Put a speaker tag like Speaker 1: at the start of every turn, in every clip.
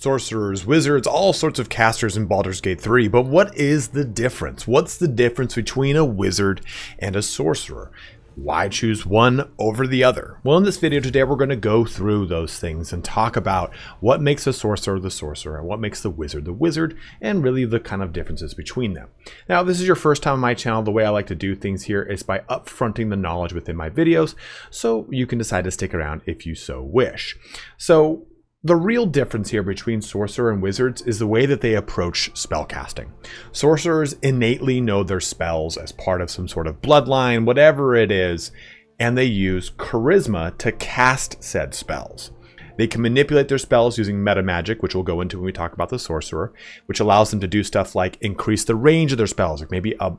Speaker 1: sorcerers, wizards, all sorts of casters in Baldur's Gate 3, but what is the difference? What's the difference between a wizard and a sorcerer? Why choose one over the other? Well, in this video today, we're going to go through those things and talk about what makes a sorcerer the sorcerer and what makes the wizard, and really the kind of differences between them. Now, if this is your first time on my channel, the way I like to do things here is by upfronting the knowledge within my videos, so you can decide to stick around if you so wish. So, the real difference here between sorcerer and wizards is the way that they approach spellcasting. Sorcerers innately know their spells as part of some sort of bloodline, whatever it is, and they use charisma to cast said spells. They can manipulate their spells using meta magic, which we'll go into when we talk about the sorcerer, which allows them to do stuff like increase the range of their spells. Like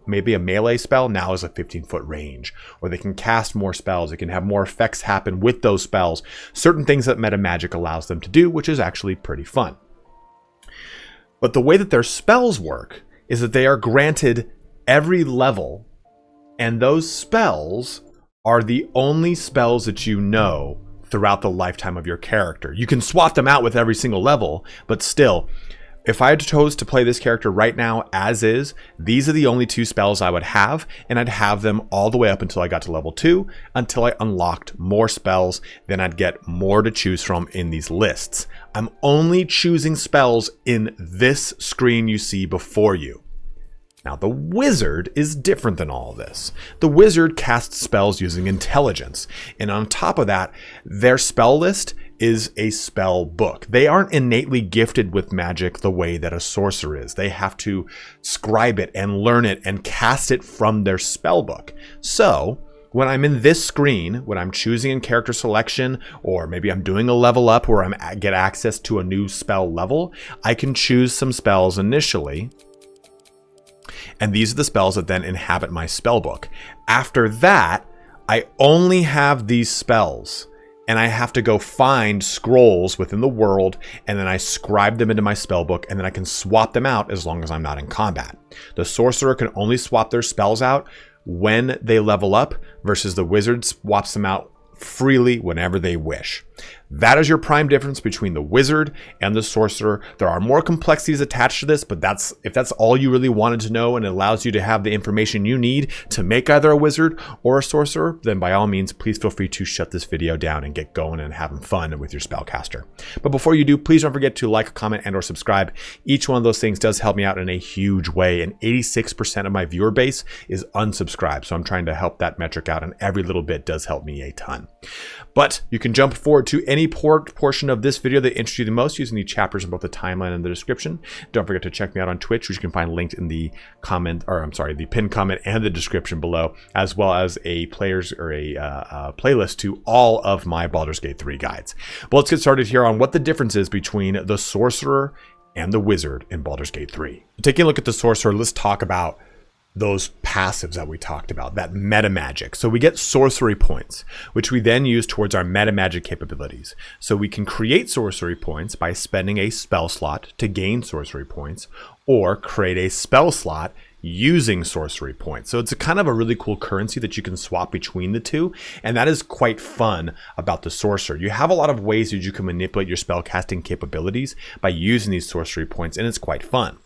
Speaker 1: maybe a melee spell now is a 15-foot range, or they can cast more spells. They can have more effects happen with those spells. Certain things that meta magic allows them to do, which is actually pretty fun. But the way that their spells work is that they are granted every level, and those spells are the only spells that you know throughout the lifetime of your character. You can swap them out with every single level, but still, if I had chose to play this character right now as is, these are the only two spells I would have, and I'd have them all the way up until I got to level 2, until I unlocked more spells, then I'd get more to choose from in these lists. I'm only choosing spells in this screen you see before you. Now, the wizard is different than all of this. The wizard casts spells using intelligence, and on top of that, their spell list is a spell book. They aren't innately gifted with magic the way that a sorcerer is. They have to scribe it and learn it and cast it from their spell book. So, when I'm in this screen, when I'm choosing in character selection, or maybe I'm doing a level up where I get access to a new spell level, I can choose some spells initially. And these are the spells that then inhabit my spellbook. After that, I only have these spells, and I have to go find scrolls within the world, and then I scribe them into my spellbook, and then I can swap them out as long as I'm not in combat. The sorcerer can only swap their spells out when they level up, versus the wizard swaps them out freely whenever they wish. That is your prime difference between the wizard and the sorcerer. There are more complexities attached to this, but if that's all you really wanted to know and it allows you to have the information you need to make either a wizard or a sorcerer, then by all means, please feel free to shut this video down and get going and having fun with your spellcaster. But before you do, please don't forget to like, comment, and or subscribe. Each one of those things does help me out in a huge way, and 86% of my viewer base is unsubscribed, so I'm trying to help that metric out, and every little bit does help me a ton. But you can jump forward to any portion of this video that interests you the most using the chapters in both the timeline and the description. Don't forget to check me out on Twitch, which you can find linked in the the pinned comment and the description below, as well as a playlist to all of my Baldur's Gate 3 guides. But let's get started here on what the difference is between the sorcerer and the wizard in Baldur's Gate 3. Taking a look at the sorcerer, let's talk about those passives that we talked about, that meta magic. So we get sorcery points, which we then use towards our meta magic capabilities. So we can create sorcery points by spending a spell slot to gain sorcery points, or create a spell slot using sorcery points. So it's a kind of a really cool currency that you can swap between the two, and that is quite fun about the sorcerer. You have a lot of ways that you can manipulate your spellcasting capabilities by using these sorcery points, and it's quite fun.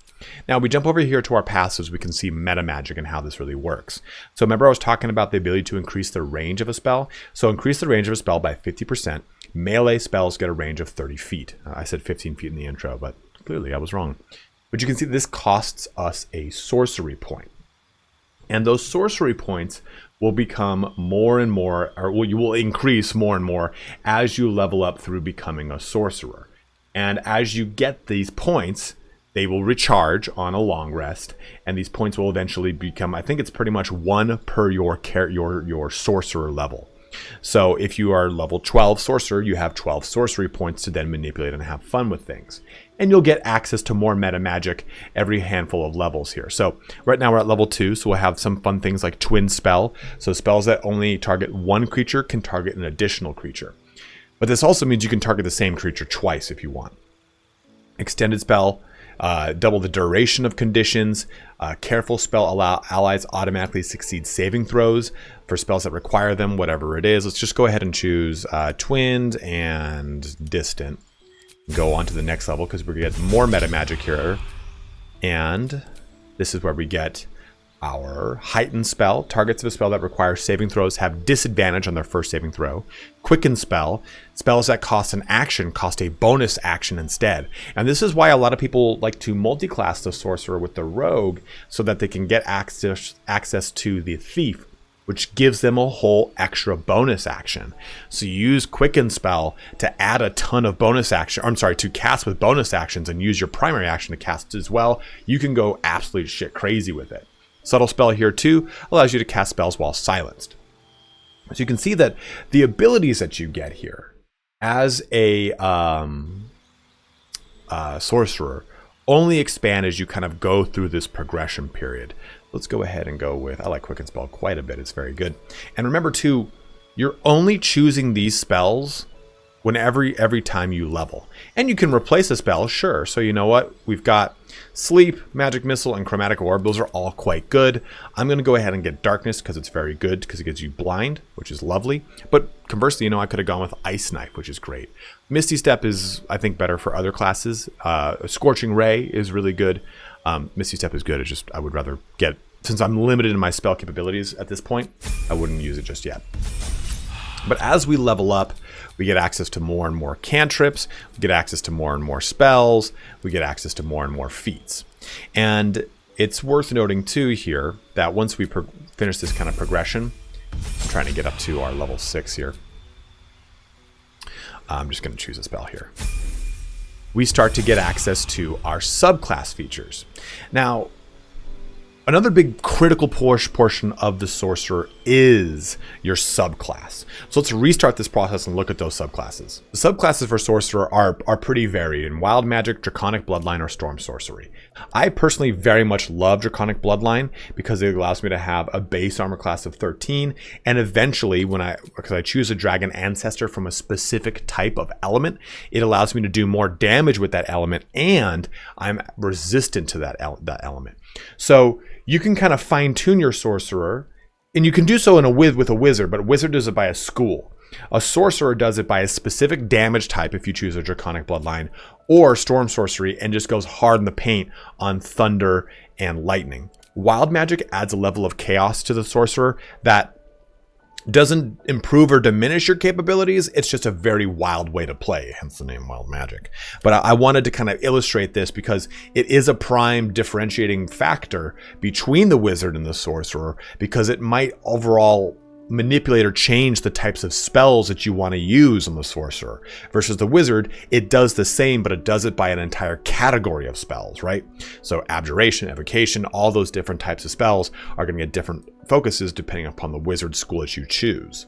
Speaker 1: Now we jump over here to our passives, we can see meta magic and how this really works. So remember I was talking about the ability to increase the range of a spell. So increase the range of a spell by 50%. Melee spells get a range of 30 feet. I said 15 feet in the intro, but clearly I was wrong. But you can see this costs us a sorcery point. And those sorcery points will become more and more, or you will increase more and more as you level up through becoming a sorcerer. And as you get these points, they will recharge on a long rest, and these points will eventually become, I think it's pretty much 1 per your sorcerer level. So if you are level 12 sorcerer, you have 12 sorcery points to then manipulate and have fun with things. And you'll get access to more meta magic every handful of levels here. So right now we're at level 2, so we'll have some fun things like twin spell. So spells that only target one creature can target an additional creature. But this also means you can target the same creature twice if you want. Extended spell, double the duration of conditions. Careful spell allow allies automatically succeed saving throws for spells that require them, whatever it is. Let's just go ahead and choose twinned and distant. Go on to the next level because we get more meta magic here. And this is where we get our heightened spell. Targets of a spell that requires saving throws have disadvantage on their first saving throw. Quicken spell. Spells that cost an action cost a bonus action instead. And this is why a lot of people like to multi-class the sorcerer with the rogue so that they can get access to the thief, which gives them a whole extra bonus action. So you use Quicken spell to add a ton of bonus action, to cast with bonus actions and use your primary action to cast as well. You can go absolute shit crazy with it. Subtle spell here too allows you to cast spells while silenced. So you can see that the abilities that you get here as a sorcerer only expand as you kind of go through this progression period. Let's go ahead and go with, I like Quicken Spell quite a bit. It's very good. And remember too, you're only choosing these spells whenever every time you level. And you can replace a spell, sure. So you know what? We've got Sleep, Magic Missile, and Chromatic Orb. Those are all quite good. I'm going to go ahead and get Darkness because it's very good because it gives you blind, which is lovely. But conversely, you know, I could have gone with Ice Knife, which is great. Misty Step is, I think, better for other classes. Scorching Ray is really good. Misty Step is good. It's just I would rather get, since I'm limited in my spell capabilities at this point, I wouldn't use it just yet. But as we level up, we get access to more and more cantrips, we get access to more and more spells, we get access to more and more feats. And it's worth noting too here that once we finish this kind of progression, I'm trying to get up to our level 6 here. I'm just going to choose a spell here. We start to get access to our subclass features. Now, another big critical portion of the sorcerer is your subclass. So let's restart this process and look at those subclasses. The subclasses for sorcerer are pretty varied in wild magic, draconic bloodline, or storm sorcery. I personally very much love draconic bloodline because it allows me to have a base armor class of 13, and eventually because I choose a dragon ancestor from a specific type of element, it allows me to do more damage with that element, and I'm resistant to that element. So you can kind of fine tune your sorcerer, and you can do so with a wizard, but a wizard does it by a school. A sorcerer does it by a specific damage type if you choose a draconic bloodline, or storm sorcery and just goes hard in the paint on thunder and lightning. Wild magic adds a level of chaos to the sorcerer that doesn't improve or diminish your capabilities. It's just a very wild way to play, hence the name wild magic. But I wanted to kind of illustrate this because it is a prime differentiating factor between the wizard and the sorcerer, because it might overall manipulate or change the types of spells that you want to use on the sorcerer. Versus the wizard, it does the same, but it does it by an entire category of spells, right? So abjuration, evocation, all those different types of spells are going to get different focuses depending upon the wizard school that you choose.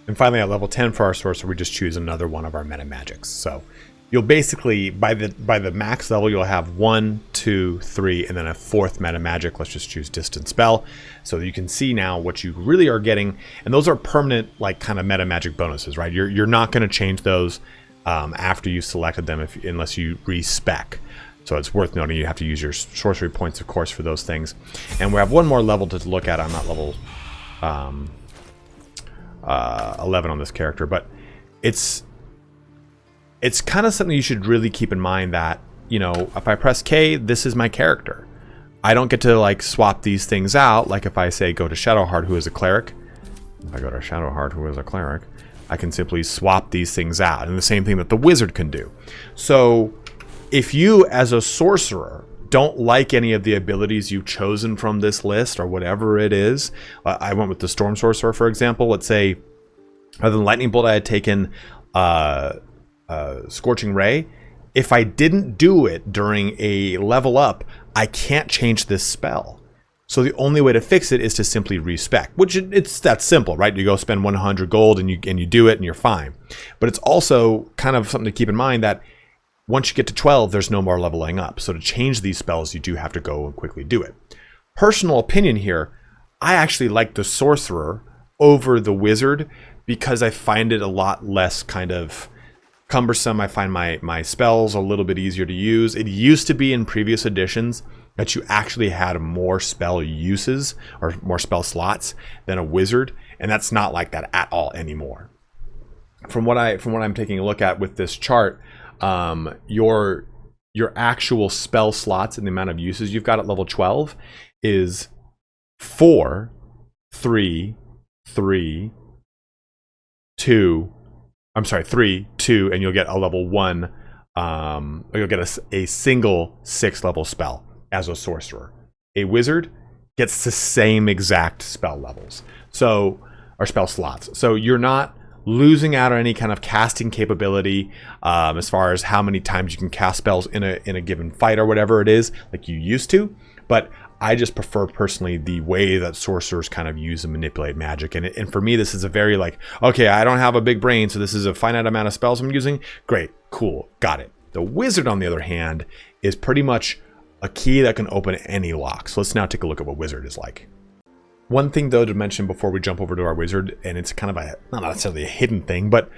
Speaker 1: And finally, at level 10 for our sorcerer, we just choose another one of our meta magics. So you'll basically, by the max level, you'll have 1, 2, 3, and then a 4th meta magic. Let's just choose Distant Spell. So you can see now what you really are getting. And those are permanent, like, kind of meta magic bonuses, right? You're not going to change those after you've selected them unless you respec. So it's worth noting you have to use your sorcery points, of course, for those things. And we have one more level to look at. I'm not level 11 on this character, but it's kind of something you should really keep in mind that, you know, if I press K, this is my character. I don't get to like swap these things out. Like if I say go to Shadowheart, who is a cleric. If I go to Shadowheart, who is a cleric, I can simply swap these things out. And the same thing that the wizard can do. So if you as a sorcerer don't like any of the abilities you've chosen from this list or whatever it is, I went with the Storm Sorcerer, for example. Let's say other than Lightning Bolt, I had taken Scorching Ray. If I didn't do it during a level up, I can't change this spell. So the only way to fix it is to simply respec, which it's that simple, right? You go spend 100 gold and you do it and you're fine. But it's also kind of something to keep in mind that once you get to 12, there's no more leveling up. So to change these spells, you do have to go and quickly do it. Personal opinion here, I actually like the sorcerer over the wizard because I find it a lot less kind of cumbersome. I find my spells a little bit easier to use. It used to be in previous editions that you actually had more spell uses or more spell slots than a wizard, and that's not like that at all anymore. From what I'm taking a look at with this chart, your actual spell slots and the amount of uses you've got at level 12 is 4, 3, 3, 2. I'm sorry, 3, 2, and you'll get a level 1. You'll get a single 6th level spell as a sorcerer. A wizard gets the same exact spell levels, or spell slots. So you're not losing out on any kind of casting capability as far as how many times you can cast spells in a given fight or whatever it is, like you used to. But I just prefer personally the way that sorcerers kind of use and manipulate magic. And for me, this is a very like, okay, I don't have a big brain, so this is a finite amount of spells I'm using. Great, cool, got it. The wizard, on the other hand, is pretty much a key that can open any lock. So let's now take a look at what wizard is like. One thing though to mention before we jump over to our wizard, and it's kind of not necessarily a hidden thing, but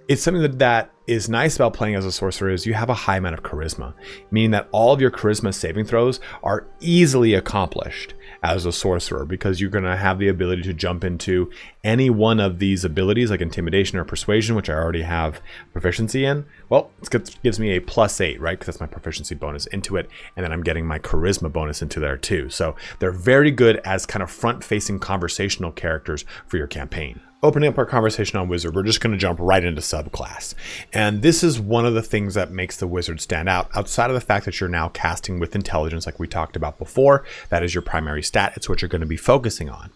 Speaker 1: it's something that is nice about playing as a sorcerer is you have a high amount of charisma, meaning that all of your charisma saving throws are easily accomplished as a sorcerer because you're going to have the ability to jump into any one of these abilities like intimidation or persuasion, which I already have proficiency in. Well, it gives me a +8, right? Because that's my proficiency bonus into it. And then I'm getting my charisma bonus into there too. So they're very good as kind of front-facing conversational characters for your campaign. Opening up our conversation on wizard, we're just going to jump right into subclass. And this is one of the things that makes the wizard stand out, outside of the fact that you're now casting with intelligence like we talked about before. That is your primary stat. It's what you're going to be focusing on.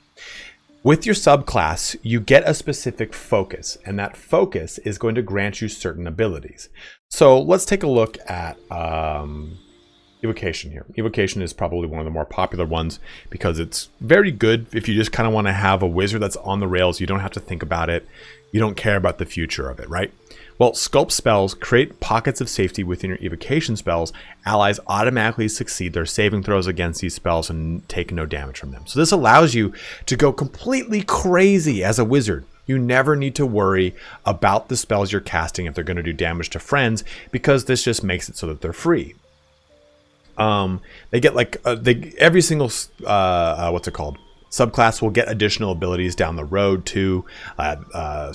Speaker 1: With your subclass, you get a specific focus, and that focus is going to grant you certain abilities. So let's take a look at Evocation here. Evocation is probably one of the more popular ones because it's very good if you just kind of want to have a wizard that's on the rails. You don't have to think about it. You don't care about the future of it, right? Well, sculpt spells create pockets of safety within your evocation spells. Allies automatically succeed their saving throws against these spells and take no damage from them. So this allows you to go completely crazy as a wizard. You never need to worry about the spells you're casting if they're going to do damage to friends, because this just makes it so that they're free. They get like every single subclass will get additional abilities down the road too.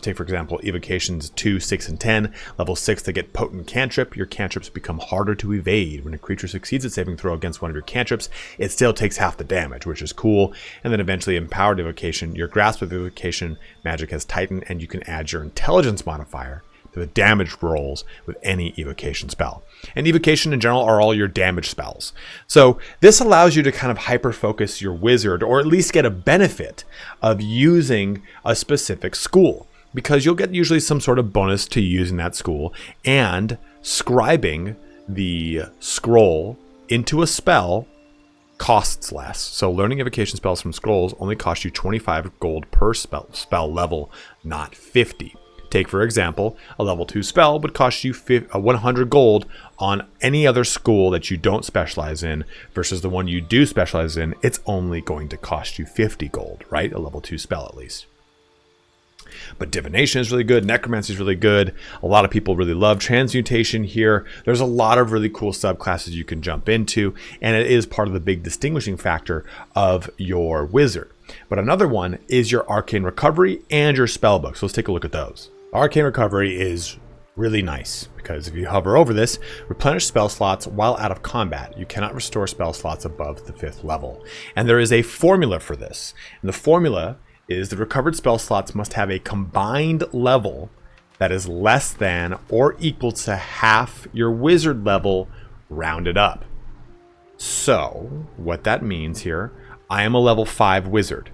Speaker 1: Take for example evocations 2, 6, and 10. Level 6 they get potent cantrip. Your cantrips become harder to evade. When a creature succeeds at saving throw against one of your cantrips, it still takes half the damage, which is cool. And then eventually empowered evocation. Your grasp of evocation magic has tightened, and you can add your intelligence modifier to the damage rolls with any evocation spell. And evocation in general are all your damage spells. So this allows you to kind of hyper focus your wizard, or at least get a benefit of using a specific school, because you'll get usually some sort of bonus to using that school, and scribing the scroll into a spell costs less. So learning evocation spells from scrolls only costs you 25 gold per spell level, not 50. Take, for example, a level 2 spell would cost you 100 gold on any other school that you don't specialize in, versus the one you do specialize in, it's only going to cost you 50 gold, right? A level 2 spell at least. But divination is really good, necromancy is really good. A lot of people really love transmutation here. There's a lot of really cool subclasses you can jump into, and it is part of the big distinguishing factor of your wizard. But another one is your Arcane Recovery and your Spellbook. So let's take a look at those. Arcane Recovery is really nice because if you hover over this, replenish spell slots while out of combat. You cannot restore spell slots above the 5th level. And there is a formula for this. And the formula is the recovered spell slots must have a combined level that is less than or equal to half your wizard level rounded up. So what that means here, I am a level 5 wizard.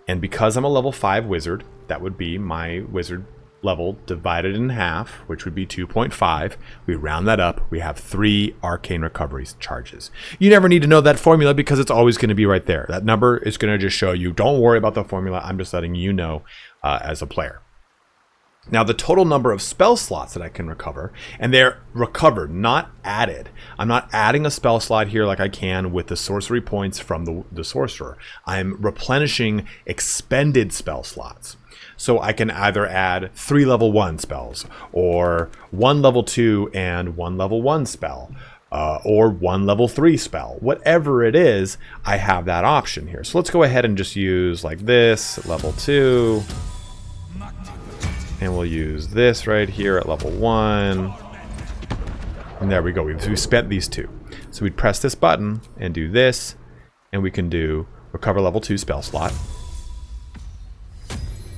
Speaker 1: And because I'm a level 5 wizard, that would be my wizard level divided in half, which would be 2.5. We round that up. We have 3 Arcane Recovery charges. You never need to know that formula because it's always going to be right there. That number is going to just show you. Don't worry about the formula. I'm just letting you know as a player. Now, the total number of spell slots that I can recover, and they're recovered, not added. I'm not adding a spell slot here like I can with the sorcery points from the sorcerer. I'm replenishing expended spell slots. So I can either add 3 level 1 spells, or 1 level 2 and 1 level 1 spell, or 1 level 3 spell. Whatever it is, I have that option here. So let's go ahead and just use like this, level 2. And we'll use this right here at level 1. And there we go. We spent these 2. So we'd press this button and do this, and we can do recover level 2 spell slot.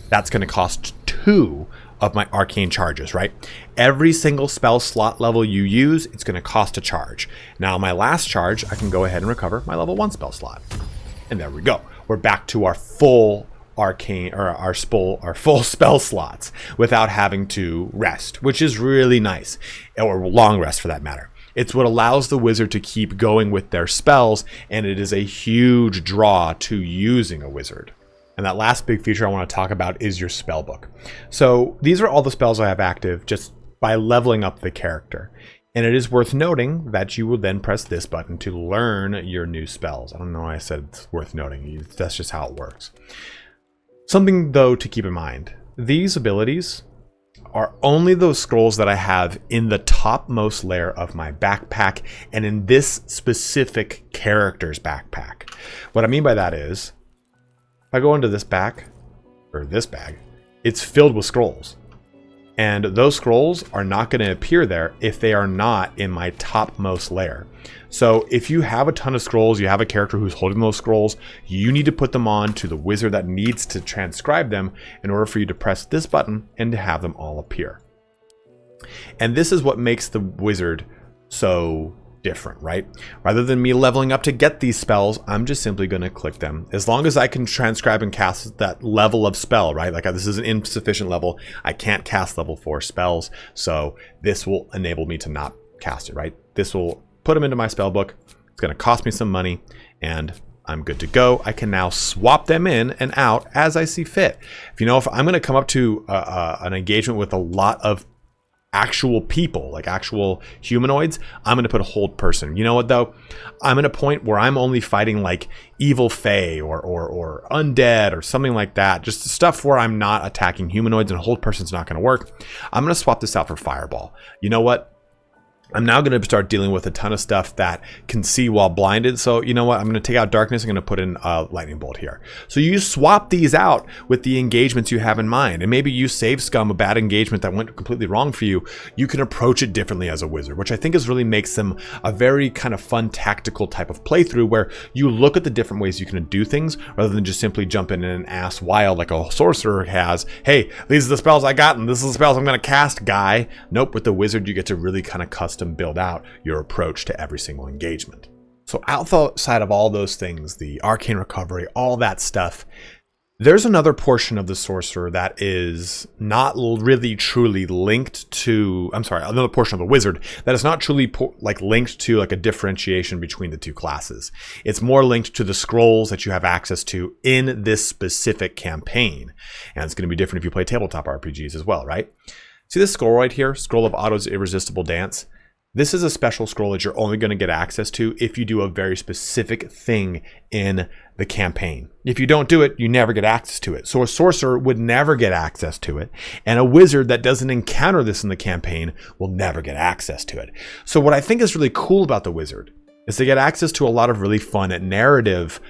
Speaker 1: That's going to cost 2 of my arcane charges, right? Every single spell slot level you use, it's going to cost a charge. Now my last charge, I can go ahead and recover my level 1 spell slot. And there we go. We're back to our full arcane, or our full spell slots without having to rest, which is really nice, or long rest for that matter. It's what allows the wizard to keep going with their spells, and it is a huge draw to using a wizard. And that last big feature I want to talk about is your spellbook. So these are all the spells I have active just by leveling up the character. And it is worth noting that you will then press this button to learn your new spells. I don't know why I said it's worth noting. That's just how it works. Something, though, to keep in mind. These abilities are only those scrolls that I have in the topmost layer of my backpack and in this specific character's backpack. What I mean by that is, if I go into this bag, it's filled with scrolls. And those scrolls are not going to appear there if they are not in my topmost layer. So if you have a ton of scrolls, you have a character who's holding those scrolls, you need to put them on to the wizard that needs to transcribe them in order for you to press this button and to have them all appear. And this is what makes the wizard so different, right? Rather than me leveling up to get these spells, I'm just simply going to click them. As long as I can transcribe and cast that level of spell, right? Like this is an insufficient level. I can't cast level 4 spells. So this will enable me to not cast it, right? This will put them into my spell book. It's going to cost me some money and I'm good to go. I can now swap them in and out as I see fit. If I'm going to come up to an engagement with a lot of actual people, like actual humanoids, I'm going to put a hold person. You know what though? I'm at a point where I'm only fighting like evil fae or undead or something like that. Just stuff where I'm not attacking humanoids, and hold person's not going to work. I'm going to swap this out for fireball. You know what? I'm now going to start dealing with a ton of stuff that can see while blinded. So you know what? I'm going to take out darkness. I'm going to put in a lightning bolt here. So you swap these out with the engagements you have in mind. And maybe you save scum a bad engagement that went completely wrong for you. You can approach it differently as a wizard, which I think really makes them a very kind of fun tactical type of playthrough where you look at the different ways you can do things rather than just simply jump in and ass wild like a sorcerer has. Hey, these are the spells I got and this is the spells I'm going to cast, guy. Nope, with the wizard, you get to really kind of custom build out your approach to every single engagement. So outside of all those things, the Arcane Recovery, all that stuff, there's another portion of the sorcerer that is not really truly linked to, another portion of the wizard that is not truly linked to like a differentiation between the two classes. It's more linked to the scrolls that you have access to in this specific campaign. And it's going to be different if you play tabletop RPGs as well, right? See this scroll right here? Scroll of Otto's Irresistible Dance. This is a special scroll that you're only going to get access to if you do a very specific thing in the campaign. If you don't do it, you never get access to it. So a sorcerer would never get access to it, and a wizard that doesn't encounter this in the campaign will never get access to it. So what I think is really cool about the wizard is they get access to a lot of really fun narrative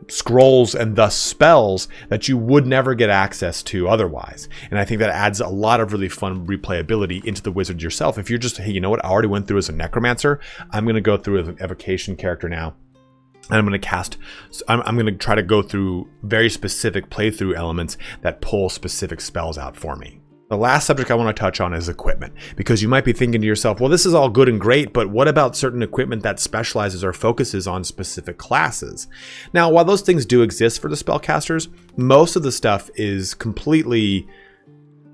Speaker 1: scrolls and thus spells that you would never get access to otherwise. And I think that adds a lot of really fun replayability into the wizard yourself. If you're just, hey, you know what? I already went through as a necromancer. I'm going to go through as an evocation character now. And I'm going to cast, I'm going to try to go through very specific playthrough elements that pull specific spells out for me. The last subject I want to touch on is equipment, because you might be thinking to yourself, well, this is all good and great, but what about certain equipment that specializes or focuses on specific classes? Now, while those things do exist for the spellcasters, most of the stuff is completely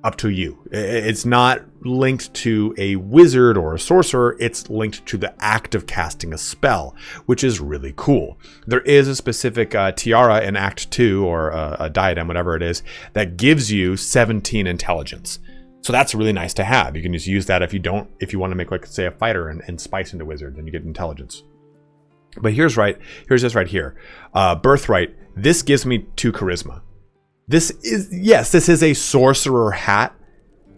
Speaker 1: up to you. It's not linked to a wizard or a sorcerer. It's linked to the act of casting a spell, which is really cool. There is a specific tiara in Act 2 or a diadem, whatever it is, that gives you 17 intelligence. So that's really nice to have. You can just use that if you want to make, like, say, a fighter and spice into wizard, then you get intelligence. But here's this right here. Birthright. This gives me 2 charisma. This is a sorcerer hat,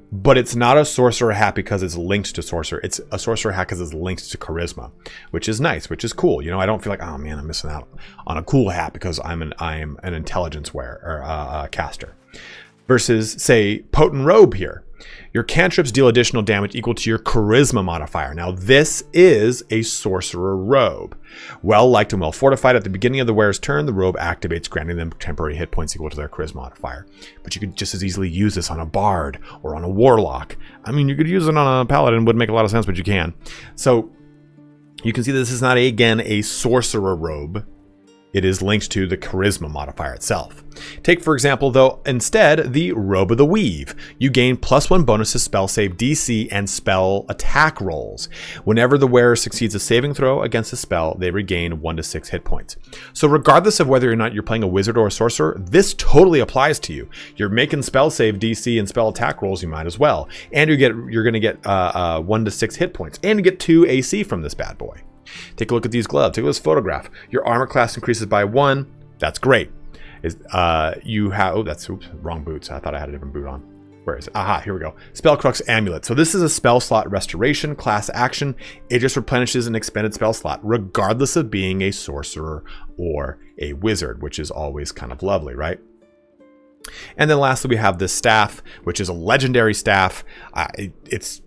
Speaker 1: but it's not a sorcerer hat because it's linked to sorcerer. It's a sorcerer hat because it's linked to charisma, which is nice, which is cool. You know, I don't feel like, oh man, I'm missing out on a cool hat because I'm an intelligence caster. versus, say, Potent Robe here. Your cantrips deal additional damage equal to your charisma modifier. Now, this is a sorcerer robe. Well liked and well fortified. At the beginning of the wearer's turn, the robe activates, granting them temporary hit points equal to their charisma modifier. But you could just as easily use this on a bard or on a warlock. I mean, you could use it on a paladin. Wouldn't make a lot of sense, but you can. So you can see this is not, again, a sorcerer robe. It is linked to the charisma modifier itself. Take, for example, though, instead, the Robe of the Weave. You gain +1 bonus to spell save DC and spell attack rolls. Whenever the wearer succeeds a saving throw against a spell, they regain 1 to 6 hit points. So regardless of whether or not you're playing a wizard or a sorcerer, this totally applies to you. You're making spell save DC and spell attack rolls, you might as well. And you're going to get 1 to 6 hit points. And you get 2 AC from this bad boy. Take a look at these gloves. Take a look at this photograph. Your armor class increases by 1. That's great. You have, oops, wrong boots. I thought I had a different boot on. Where is it? Aha, here we go. Spellcrux Amulet. So this is a spell slot restoration class action. It just replenishes an expended spell slot, regardless of being a sorcerer or a wizard, which is always kind of lovely, right? And then lastly, we have this staff, which is a legendary staff. It's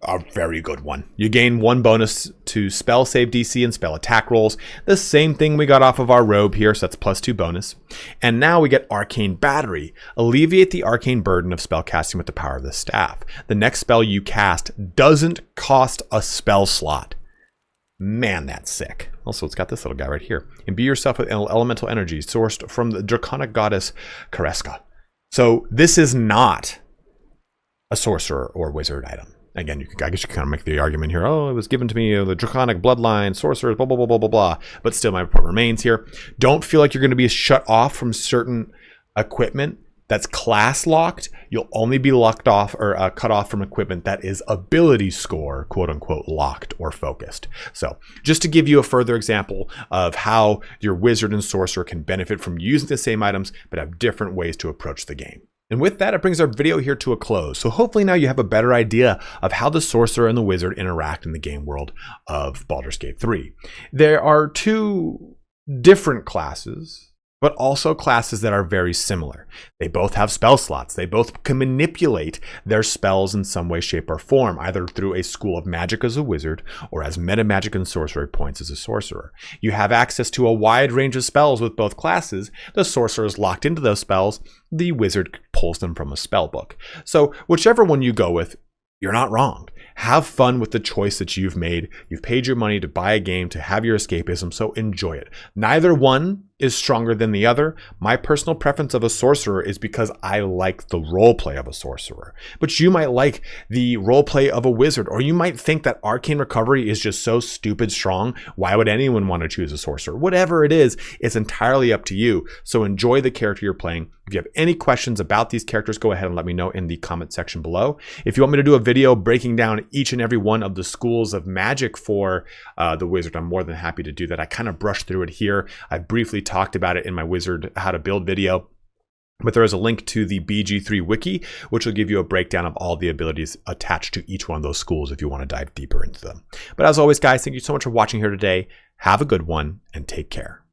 Speaker 1: a very good one. You gain 1 bonus to spell save DC and spell attack rolls. The same thing we got off of our robe here, so that's +2 bonus. And now we get Arcane Battery. Alleviate the arcane burden of spell casting with the power of the staff. The next spell you cast doesn't cost a spell slot. Man, that's sick. Also, it's got this little guy right here. Imbue yourself with elemental energy sourced from the draconic goddess Kareska. So this is not a sorcerer or wizard item. Again, I guess you can kind of make the argument here, oh, it was given to me, the draconic bloodline, sorcerers, blah, blah, blah, blah, blah, blah. But still, my point remains here. Don't feel like you're going to be shut off from certain equipment that's class locked. You'll only be locked off or cut off from equipment that is ability score, quote unquote, locked or focused. So just to give you a further example of how your wizard and sorcerer can benefit from using the same items, but have different ways to approach the game. And with that, it brings our video here to a close. So hopefully now you have a better idea of how the sorcerer and the wizard interact in the game world of Baldur's Gate 3. There are 2 different classes, but also classes that are very similar. They both have spell slots. They both can manipulate their spells in some way, shape, or form, either through a school of magic as a wizard or as meta magic and sorcery points as a sorcerer. You have access to a wide range of spells with both classes. The sorcerer is locked into those spells. The wizard pulls them from a spellbook. So whichever one you go with, you're not wrong. Have fun with the choice that you've made. You've paid your money to buy a game, to have your escapism, so enjoy it. Neither one is stronger than the other. My personal preference of a sorcerer is because I like the roleplay of a sorcerer. But you might like the roleplay of a wizard, or you might think that Arcane Recovery is just so stupid strong. Why would anyone want to choose a sorcerer? Whatever it is, it's entirely up to you. So enjoy the character you're playing. If you have any questions about these characters, go ahead and let me know in the comment section below. If you want me to do a video breaking down each and every one of the schools of magic for the wizard, I'm more than happy to do that. I kind of brushed through it here. I briefly talked about it in my wizard how to build video, but there is a link to the BG3 wiki, which will give you a breakdown of all the abilities attached to each one of those schools if you want to dive deeper into them. But as always, guys, thank you so much for watching here today. Have a good one and take care.